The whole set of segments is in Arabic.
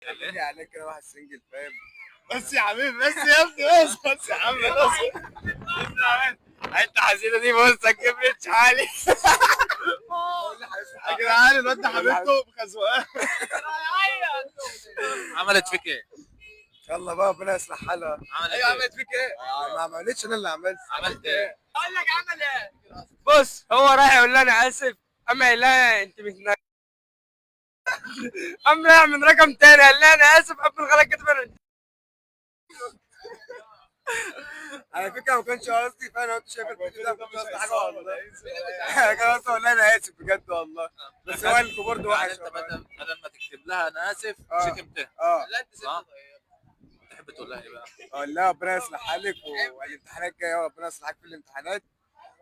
خليني عليك كده واحد سنجل فاهم. بس يا حبيبي، بس يا ابني، بس يا عم، بس. انت حزينه دي، بص هتجيب لي حالي. يا جدعان الواد ده حبيبته مخزوقاه. عملت فيك ايه؟ يلا بقى ربنا يصلح حالها. ايوه، عملت فيك ايه؟ ما عملتش، انا اللي عملت. عملت ايه؟ اقول لك عمل ايه؟ بص هو رايح يقول لي انا اسف، اما قال لها انت اما رايح من رقم تاني قال لي انا اسف، قبل الغلط كتب على فكره ما كانش قصدي، فانا كنت شايف الفيديو ده كنت قصدي حاجه والله. كان قصدي اقول لها انا اسف بجد والله، بس هو الكيبورد يعني وحش. انت بدل ما تكتب لها انا اسف شتمتها. لا انت صح؟ تحب تقول لها ايه بقى؟ اقول لها ربنا يصلح حالك، والامتحانات جايه وربنا يصلحك في الامتحانات،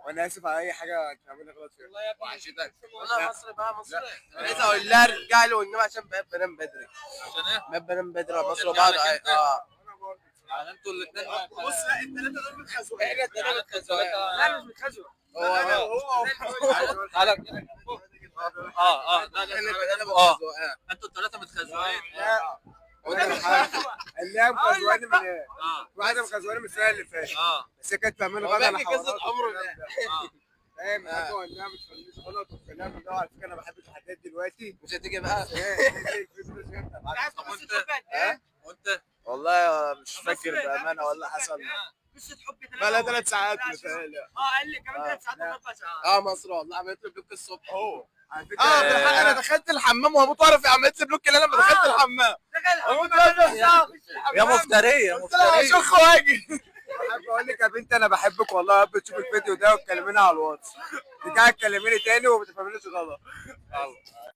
وانا اسف على اي حاجه تعملي غلط فيها. وعشتك. والله مصري بقى مصري. عايز اقول لها ارجع له والنبي عشان بحب انام بدري. عشان ايه؟ بحب انام بدري مصر يرجع وبعض. لك انت؟ اه يعني انتوا الاثنين بص، لا الثلاثه دول متخزوقين. احنا الثلاثه متخزوقين. لا مش متخزوق. هو تعالى. انتوا الثلاثه متخزوقين. اللي هي مخزواني من ايه؟ اه واحده مخزواني من السنه اللي فاتت، اه بس هي كانت بتعمل غلط على حوارات فاهم. حاجه ولا ما بتخليش غلط والكلام ده. على فكره انا بحب الحاجات دلوقتي. مش هتيجي بقى. طب وانت والله مش فاكر بامانه ولا حصل. قصه حب بقى لها 3 ساعات متهيألي. قال لي كمان 3 ساعات و4 ساعات. مصر والله عملت لي بلوك الصبح. على فكره بالحق انا دخلت الحمام وابو طرف عملت لي بلوك اللي انا لما دخلت الحمام. يا مفتريه قلت لها شخ واجي. بحب اقول لك يا بنت انا بحبك والله، قبل تشوف الفيديو ده وتكلميني على الواتس. ترجعي تكلميني تاني وما تفهمنيش غلط.